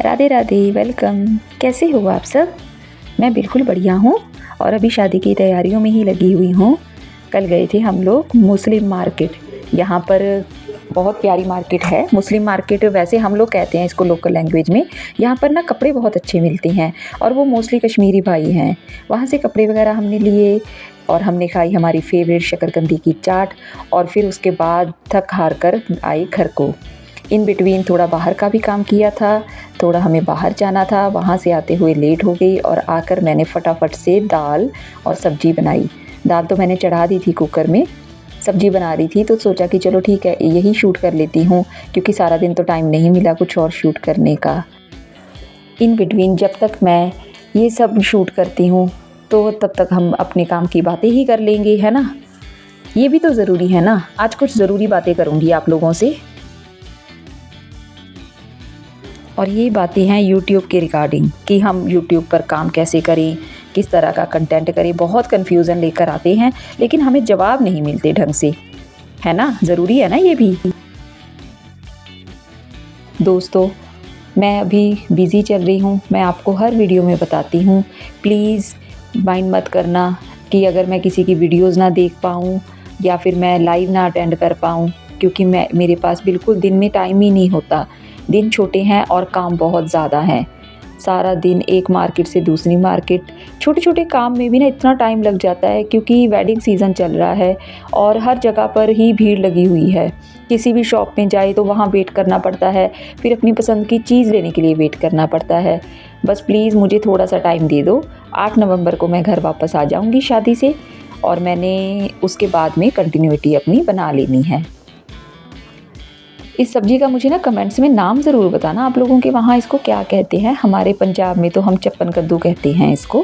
Radhe Radhe, welcome. कैसे हो आप सब? मैं बिल्कुल बढ़िया हूँ और अभी शादी की तैयारियों में ही लगी हुई हूँ। कल गए थे हम लोग मुस्लिम मार्केट। यहाँ पर बहुत प्यारी मार्केट है, मुस्लिम मार्केट वैसे हम लोग कहते हैं इसको लोकल लैंग्वेज में। यहाँ पर ना कपड़े बहुत अच्छे मिलते हैं और वो मोस्टली कश्मीरी भाई हैं। वहाँ से कपड़े वगैरह हमने लिए और हमने खाई हमारी फेवरेट शकरकंदी की चाट और फिर उसके बाद थक हार कर आए घर को। इन बिटवीन थोड़ा बाहर का भी काम किया था, थोड़ा हमें बाहर जाना था, वहाँ से आते हुए लेट हो गई और आकर मैंने फटाफट से दाल और सब्ज़ी बनाई। दाल तो मैंने चढ़ा दी थी कुकर में, सब्ज़ी बना रही थी तो सोचा कि चलो ठीक है यही शूट कर लेती हूँ, क्योंकि सारा दिन तो टाइम नहीं मिला कुछ और शूट करने का। इन बिटवीन जब तक मैं ये सब शूट करती हूँ तो तब तक हम अपने काम की बातें ही कर लेंगे, है ना। ये भी तो ज़रूरी है ना। आज कुछ ज़रूरी बातें करूँगी आप लोगों से, और ये बातें हैं यूट्यूब के रिगार्डिंग कि हम यूट्यूब पर काम कैसे करें, किस तरह का कंटेंट करें। बहुत कन्फ्यूज़न लेकर आते हैं लेकिन हमें जवाब नहीं मिलते ढंग से, है ना। ज़रूरी है ना ये भी। दोस्तों मैं अभी बिज़ी चल रही हूँ, मैं आपको हर वीडियो में बताती हूँ। प्लीज़ माइंड मत करना कि अगर मैं किसी की वीडियोज़ ना देख पाऊँ या फिर मैं लाइव ना अटेंड कर पाऊँ, क्योंकि मेरे पास बिल्कुल दिन में टाइम ही नहीं होता। दिन छोटे हैं और काम बहुत ज़्यादा हैं। सारा दिन एक मार्केट से दूसरी मार्केट, छोटे छोटे काम में भी ना इतना टाइम लग जाता है, क्योंकि वेडिंग सीज़न चल रहा है और हर जगह पर ही भीड़ लगी हुई है। किसी भी शॉप में जाए तो वहाँ वेट करना पड़ता है, फिर अपनी पसंद की चीज़ लेने के लिए वेट करना पड़ता है। बस प्लीज़ मुझे थोड़ा सा टाइम दे दो। 8 नवंबर को मैं घर वापस आ जाऊँगी शादी से और मैंने उसके बाद में कंटिन्यूटी अपनी बना लेनी है। इस सब्ज़ी का मुझे ना कमेंट्स में नाम ज़रूर बताना आप लोगों के वहाँ इसको क्या कहते हैं। हमारे पंजाब में तो हम चप्पन कद्दू कहते हैं इसको,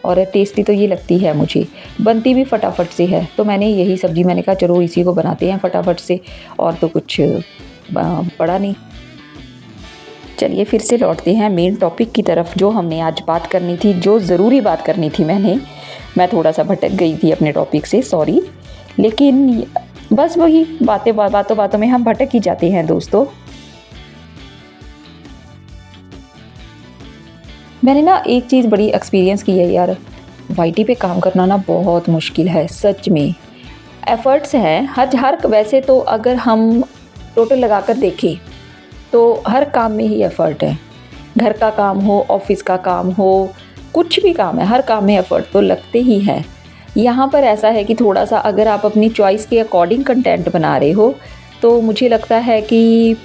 और टेस्टी तो ये लगती है मुझे, बनती भी फटाफट से है। तो मैंने यही सब्ज़ी मैंने कहा चलो इसी को बनाते हैं फटाफट से, और तो कुछ पड़ा नहीं। चलिए फिर से लौटते हैं मेन टॉपिक की तरफ, जो हमने आज बात करनी थी, जो ज़रूरी बात करनी थी। मैं थोड़ा सा भटक गई थी अपने टॉपिक से, सॉरी। लेकिन बस वही बातों में हम भटक ही जाते हैं दोस्तों। मैंने ना एक चीज़ बड़ी एक्सपीरियंस की है यार, वाईटी पे काम करना ना बहुत मुश्किल है सच में। एफ़र्ट्स हैं हर वैसे तो अगर हम टोटल लगा कर देखें तो हर काम में ही एफ़र्ट है। घर का काम हो, ऑफिस का काम हो, कुछ भी काम है, हर काम में एफ़र्ट तो लगते ही हैं। यहाँ पर ऐसा है कि थोड़ा सा अगर आप अपनी चॉइस के अकॉर्डिंग कंटेंट बना रहे हो तो मुझे लगता है कि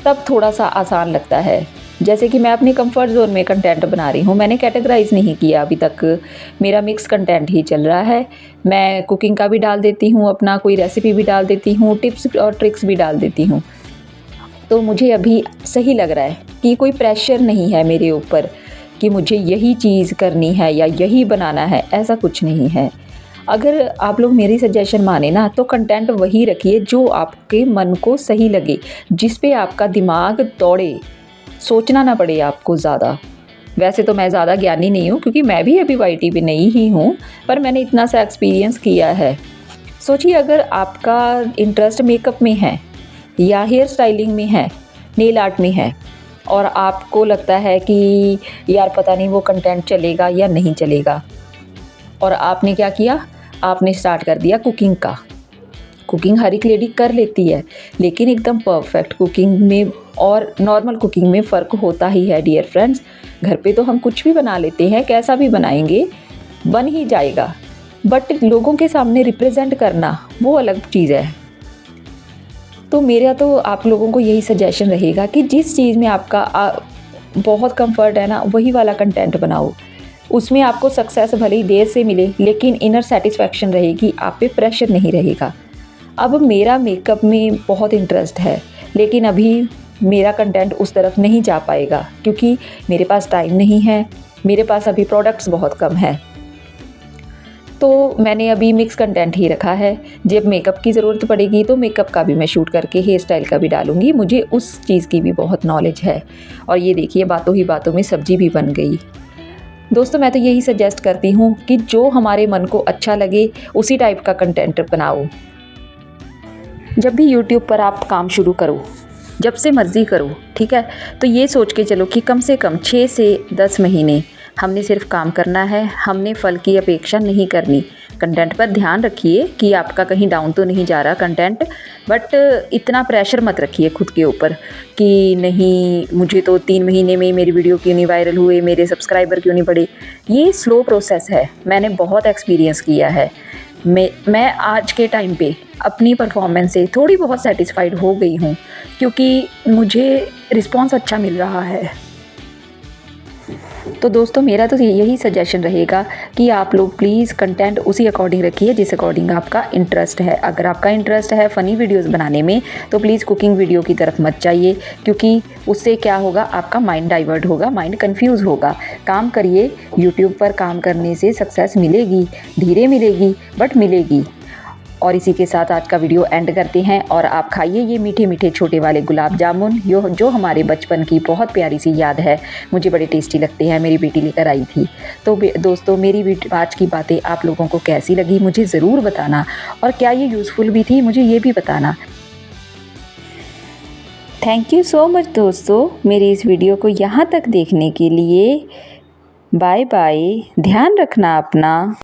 तब थोड़ा सा आसान लगता है। जैसे कि मैं अपनी कंफर्ट ज़ोन में कंटेंट बना रही हूँ, मैंने कैटेगराइज़ नहीं किया अभी तक, मेरा मिक्स कंटेंट ही चल रहा है। मैं कुकिंग का भी डाल देती हूँ, अपना कोई रेसिपी भी डाल देती हूँ, टिप्स और ट्रिक्स भी डाल देती हूँ। तो मुझे अभी सही लग रहा है कि कोई प्रेशर नहीं है मेरे ऊपर कि मुझे यही चीज़ करनी है या यही बनाना है, ऐसा कुछ नहीं है। अगर आप लोग मेरी सजेशन माने ना तो कंटेंट वही रखिए जो आपके मन को सही लगे, जिस पे आपका दिमाग दौड़े, सोचना ना पड़े आपको ज़्यादा। वैसे तो मैं ज़्यादा ज्ञानी नहीं हूँ, क्योंकि मैं भी अभी वाईटी पे नई ही हूँ, पर मैंने इतना सा एक्सपीरियंस किया है। सोचिए अगर आपका इंटरेस्ट मेकअप में है या हेयर स्टाइलिंग में है, नेल आर्ट में है, और आपको लगता है कि यार पता नहीं वो कंटेंट चलेगा या नहीं चलेगा, और आपने क्या किया, आपने स्टार्ट कर दिया कुकिंग का। कुकिंग हर एक लेडी कर लेती है, लेकिन एकदम परफेक्ट कुकिंग में और नॉर्मल कुकिंग में फ़र्क होता ही है डियर फ्रेंड्स। घर पे तो हम कुछ भी बना लेते हैं, कैसा भी बनाएंगे बन ही जाएगा, बट लोगों के सामने रिप्रेजेंट करना वो अलग चीज़ है। तो मेरा तो आप लोगों को यही सजेशन रहेगा कि जिस चीज़ में आपका बहुत कंफर्ट है ना, वही वाला कंटेंट बनाओ। उसमें आपको सक्सेस भले ही देर से मिले, लेकिन इनर सेटिस्फैक्शन रहेगी, आप पे प्रेशर नहीं रहेगा। अब मेरा मेकअप में बहुत इंटरेस्ट है, लेकिन अभी मेरा कंटेंट उस तरफ नहीं जा पाएगा, क्योंकि मेरे पास टाइम नहीं है, मेरे पास अभी प्रोडक्ट्स बहुत कम है। तो मैंने अभी मिक्स कंटेंट ही रखा है। जब मेकअप की ज़रूरत पड़ेगी तो मेकअप का भी मैं शूट करके हेयर स्टाइल का भी डालूँगी, मुझे उस चीज़ की भी बहुत नॉलेज है। और ये देखिए बातों ही बातों में सब्ज़ी भी बन गई। दोस्तों मैं तो यही सजेस्ट करती हूँ कि जो हमारे मन को अच्छा लगे उसी टाइप का कंटेंट बनाओ। जब भी यूट्यूब पर आप काम शुरू करो जब से मर्ज़ी करो, ठीक है। तो ये सोच के चलो कि कम से कम 6 से 10 महीने हमने सिर्फ काम करना है, हमने फल की अपेक्षा नहीं करनी। कंटेंट पर ध्यान रखिए कि आपका कहीं डाउन तो नहीं जा रहा कंटेंट, बट इतना प्रेशर मत रखिए खुद के ऊपर कि नहीं मुझे तो 3 महीने में मेरी वीडियो क्यों नहीं वायरल हुए, मेरे सब्सक्राइबर क्यों नहीं बढ़े। ये स्लो प्रोसेस है, मैंने बहुत एक्सपीरियंस किया है। मैं आज के टाइम पे अपनी परफॉर्मेंस से थोड़ी बहुत सेटिस्फाइड हो गई हूँ, क्योंकि मुझे रिस्पॉन्स अच्छा मिल रहा है। तो दोस्तों मेरा तो यही सजेशन रहेगा कि आप लोग प्लीज़ कंटेंट उसी अकॉर्डिंग रखिए जिस अकॉर्डिंग आपका इंटरेस्ट है। अगर आपका इंटरेस्ट है फ़नी वीडियोस बनाने में तो प्लीज़ कुकिंग वीडियो की तरफ मत जाइए, क्योंकि उससे क्या होगा, आपका माइंड डाइवर्ट होगा, माइंड कंफ्यूज होगा। काम करिए, यूट्यूब पर काम करने से सक्सेस मिलेगी, धीरे मिलेगी बट मिलेगी। और इसी के साथ आज का वीडियो एंड करते हैं। और आप खाइए ये मीठे मीठे छोटे वाले गुलाब जामुन, जो हमारे बचपन की बहुत प्यारी सी याद है, मुझे बड़े टेस्टी लगते हैं, मेरी बेटी लेकर आई थी। तो दोस्तों मेरी आज की बातें आप लोगों को कैसी लगी मुझे ज़रूर बताना, और क्या ये यूज़फुल भी थी मुझे ये भी बताना। थैंक यू सो मच दोस्तों मेरी इस वीडियो को यहाँ तक देखने के लिए। बाय बाय, ध्यान रखना अपना।